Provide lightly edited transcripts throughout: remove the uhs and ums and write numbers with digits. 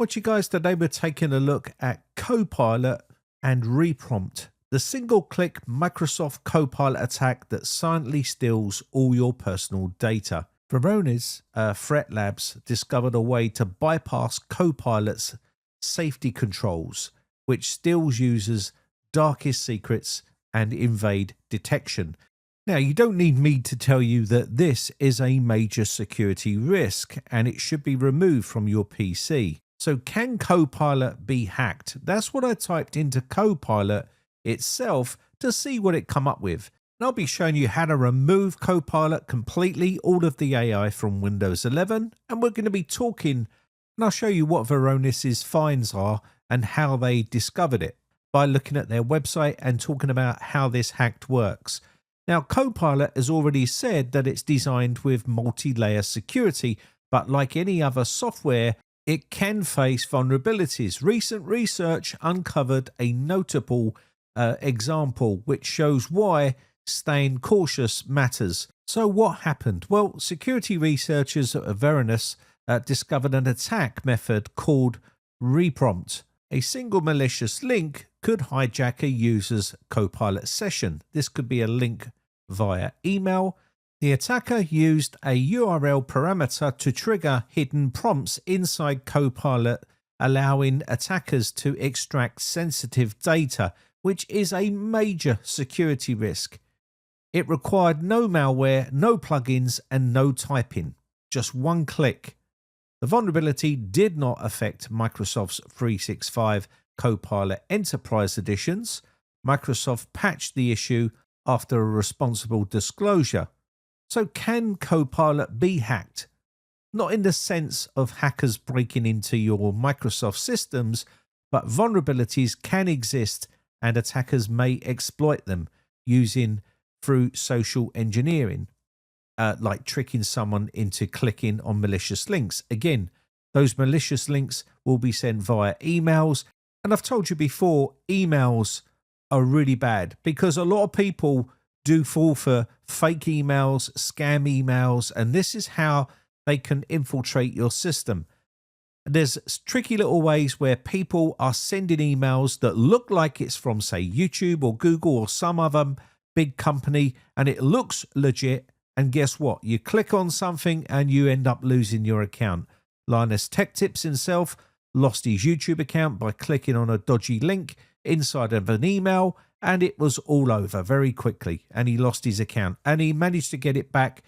What you guys, today we're taking a look at Copilot and Reprompt, the single-click Microsoft Copilot attack that silently steals all your personal data. Varonis Threat Labs discovered a way to bypass Copilot's safety controls, which steals users' darkest secrets and invade detection. Now, you don't need me to tell you that this is a major security risk and it should be removed from your PC. So can Copilot be hacked? That's what I typed into Copilot itself to see what it come up with. And I'll be showing you how to remove Copilot completely, all of the AI from Windows 11. And we're going to be talking, and I'll show you what Varonis's finds are and how they discovered it by looking at their website and talking about how this hack works. Now, Copilot has already said that it's designed with multi-layer security, but like any other software, it can face vulnerabilities. Recent research uncovered a notable example which shows why staying cautious matters. So what happened? Well, security researchers at Varonis discovered an attack method called Reprompt. A single malicious link could hijack a user's Copilot session. This could be a link via email. The attacker used a URL parameter to trigger hidden prompts inside Copilot, allowing attackers to extract sensitive data, which is a major security risk. It required no malware, no plugins, and no typing. Just one click. The vulnerability did not affect Microsoft's 365 Copilot Enterprise editions. Microsoft patched the issue after a responsible disclosure. So can Copilot be hacked? Not in the sense of hackers breaking into your Microsoft systems, but vulnerabilities can exist and attackers may exploit them through social engineering, like tricking someone into clicking on malicious links. Again, those malicious links will be sent via emails. And I've told you before, emails are really bad because a lot of people do fall for fake emails, scam emails, and this is how they can infiltrate your system. There's tricky little ways where people are sending emails that look like it's from, say, YouTube or Google or some other big company, and it looks legit. And guess what? You click on something and you end up losing your account. Linus Tech Tips himself lost his YouTube account by clicking on a dodgy link inside of an email, and it was all over very quickly, and he lost his account, and he managed to get it back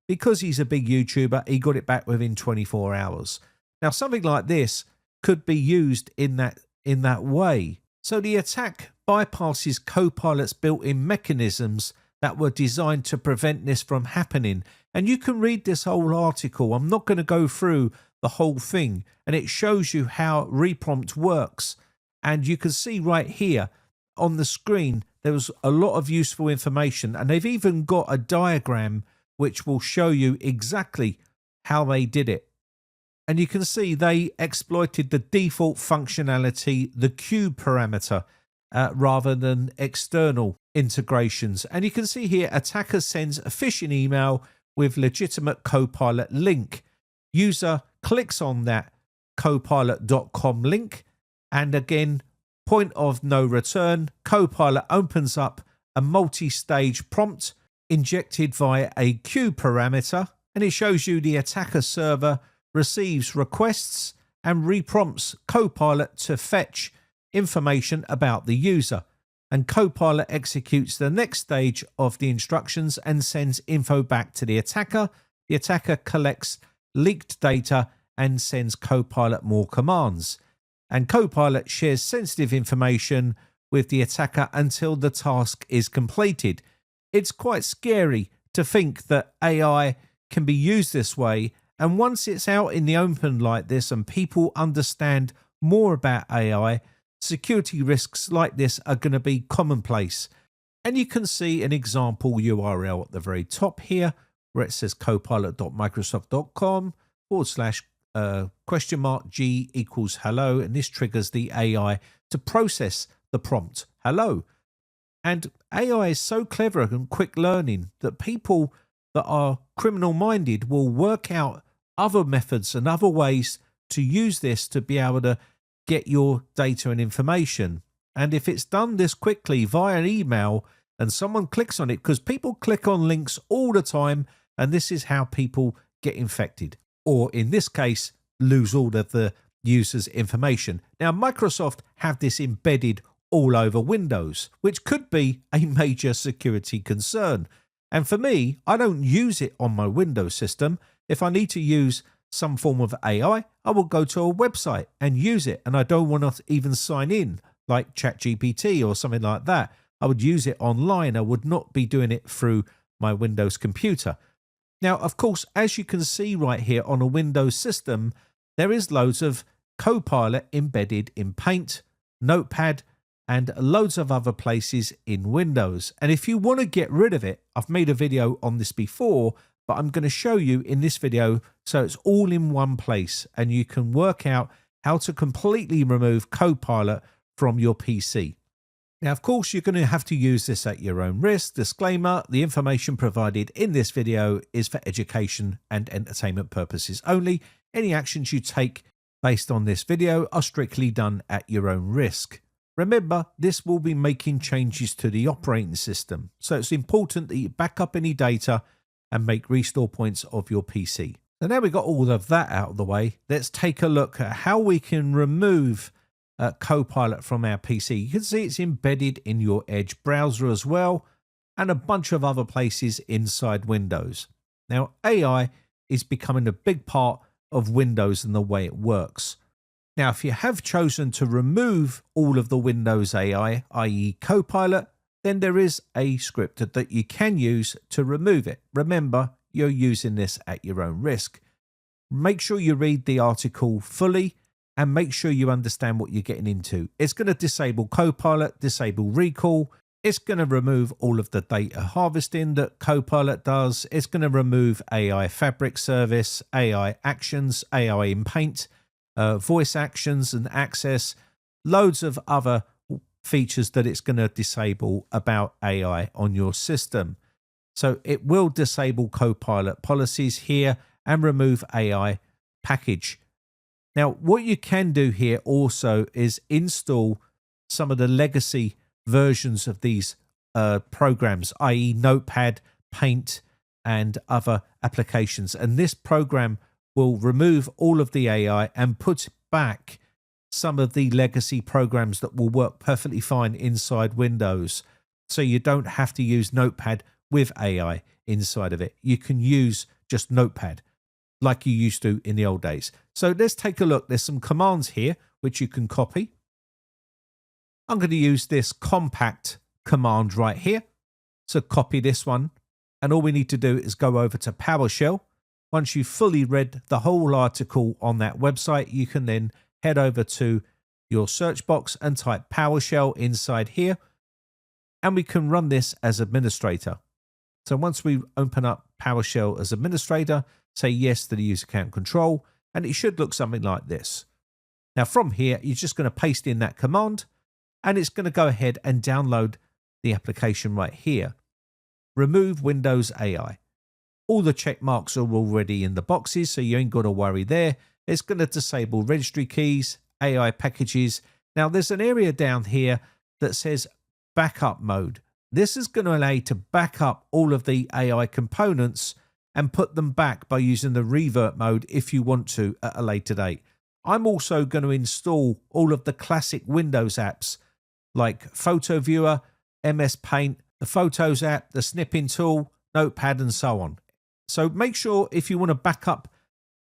because he's a big YouTuber. He got it back within 24 hours. Now, something like this could be used in that way. So the attack bypasses Copilot's built-in mechanisms that were designed to prevent this from happening. And you can read this whole article. I'm not going to go through the whole thing, and it shows you how Reprompt works. And you can see right here on the screen, there was a lot of useful information, and they've even got a diagram which will show you exactly how they did it. And you can see they exploited the default functionality, the cube parameter, rather than external integrations. And you can see here, attacker sends a phishing email with legitimate Copilot link. User clicks on that copilot.com link, and again, point of no return, Copilot opens up a multi-stage prompt injected via a queue parameter, and it shows you the attacker server receives requests and reprompts Copilot to fetch information about the user. And Copilot executes the next stage of the instructions and sends info back to the attacker. The attacker collects leaked data and sends Copilot more commands. And Copilot shares sensitive information with the attacker until the task is completed. It's quite scary to think that AI can be used this way, and once it's out in the open like this and people understand more about AI, security risks like this are going to be commonplace. And you can see an example URL at the very top here where it says copilot.microsoft.com/G equals hello, and this triggers the AI to process the prompt hello. And AI is so clever and quick learning that people that are criminal minded will work out other methods and other ways to use this to be able to get your data and information. And if it's done this quickly via an email and someone clicks on it, because people click on links all the time, and this is how people get infected, or in this case, lose all of the user's information. Now, Microsoft have this embedded all over Windows, which could be a major security concern. And for me, I don't use it on my Windows system. If I need to use some form of AI, I will go to a website and use it. And I don't want to even sign in like ChatGPT or something like that. I would use it online. I would not be doing it through my Windows computer. Now, of course, as you can see right here on a Windows system, there is loads of Copilot embedded in Paint, Notepad, and loads of other places in Windows. And if you want to get rid of it, I've made a video on this before, but I'm going to show you in this video so it's all in one place and you can work out how to completely remove Copilot from your PC. Now, of course, you're going to have to use this at your own risk. Disclaimer, the information provided in this video is for education and entertainment purposes only. Any actions you take based on this video are strictly done at your own risk. Remember, this will be making changes to the operating system, so it's important that you back up any data and make restore points of your PC. So now we've got all of that out of the way, let's take a look at how we can remove Copilot from our PC. You can see it's embedded in your Edge browser as well, and a bunch of other places inside Windows. Now, AI is becoming a big part of Windows and the way it works. Now, if you have chosen to remove all of the Windows AI, i.e. Copilot, then there is a script that you can use to remove it. Remember, you're using this at your own risk. Make sure you read the article fully and make sure you understand what you're getting into. It's going to disable Copilot, disable recall. It's going to remove all of the data harvesting that Copilot does. It's going to remove AI Fabric Service, AI Actions, AI in Paint, voice actions and access, loads of other features that it's going to disable about AI on your system. So it will disable Copilot policies here and remove AI package. Now, what you can do here also is install some of the legacy versions of these programs, i.e. Notepad, Paint, and other applications. And this program will remove all of the AI and put back some of the legacy programs that will work perfectly fine inside Windows. So you don't have to use Notepad with AI inside of it. You can use just Notepad like you used to in the old days. So let's take a look. There's some commands here which you can copy. I'm going to use this compact command right here. So copy this one. And all we need to do is go over to PowerShell. Once you've fully read the whole article on that website, you can then head over to your search box and type PowerShell inside here. And we can run this as administrator. So once we open up PowerShell as administrator, say yes to the user account control, and it should look something like this. Now from here, you're just going to paste in that command, and it's going to go ahead and download the application right here. Remove Windows AI. All the check marks are already in the boxes, so you ain't got to worry there. It's going to disable registry keys, AI packages. Now there's an area down here that says backup mode. This is going to allow you to back up all of the AI components and put them back by using the revert mode if you want to at a later date. I'm also going to install all of the classic Windows apps like Photo Viewer, MS Paint, the Photos app, the Snipping tool, Notepad, and so on. So make sure if you want to back up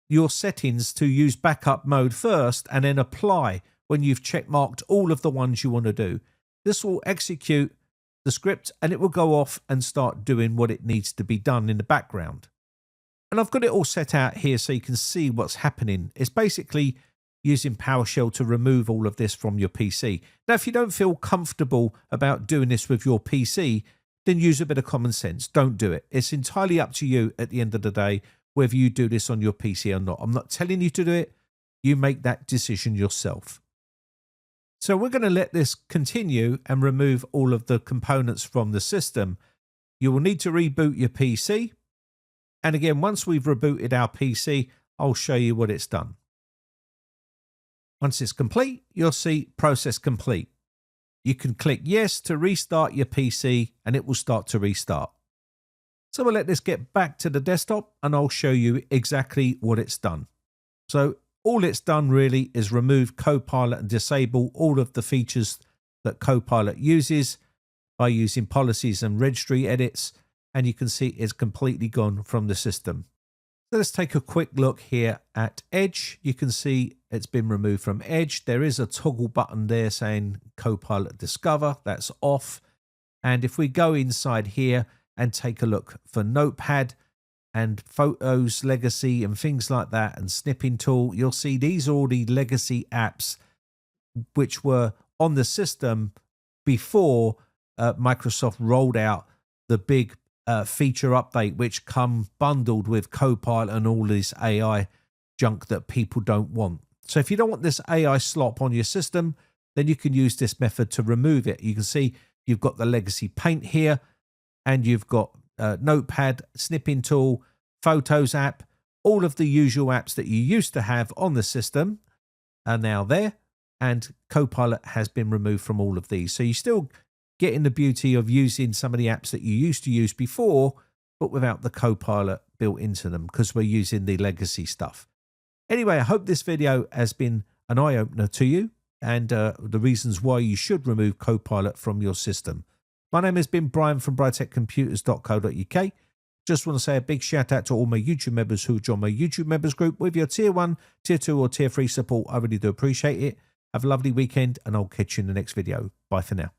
your settings to use backup mode first and then apply when you've checkmarked all of the ones you want to do. This will execute the script and it will go off and start doing what it needs to be done in the background. And I've got it all set out here so you can see what's happening. It's basically using PowerShell to remove all of this from your PC. Now, if you don't feel comfortable about doing this with your PC, then use a bit of common sense. Don't do it. It's entirely up to you at the end of the day whether you do this on your PC or not. I'm not telling you to do it. You make that decision yourself. So we're going to let this continue and remove all of the components from the system. You will need to reboot your PC. And again, once we've rebooted our PC, I'll show you what it's done. Once it's complete, you'll see process complete. You can click yes to restart your PC and it will start to restart. So we'll let this get back to the desktop and I'll show you exactly what it's done. So all it's done really is remove Copilot and disable all of the features that Copilot uses by using policies and registry edits. And you can see it's completely gone from the system. So let's take a quick look here at Edge. You can see it's been removed from Edge. There is a toggle button there saying Copilot Discover. That's off. And if we go inside here and take a look for Notepad and Photos, Legacy and things like that and Snipping Tool, you'll see these are all the legacy apps which were on the system before Microsoft rolled out the big feature update, which come bundled with Copilot and all this AI junk that people don't want. So if you don't want this AI slop on your system, then you can use this method to remove it. You can see you've got the legacy paint here, and you've got Notepad, Snipping Tool, Photos app, all of the usual apps that you used to have on the system are now there, and Copilot has been removed from all of these. So you still getting the beauty of using some of the apps that you used to use before, but without the Copilot built into them because we're using the legacy stuff. Anyway, I hope this video has been an eye-opener to you and the reasons why you should remove Copilot from your system. My name has been Brian from briteccomputers.co.uk. Just want to say a big shout out to all my YouTube members who join my YouTube members group. With your tier 1, tier 2 or tier 3 support, I really do appreciate it. Have a lovely weekend and I'll catch you in the next video. Bye for now.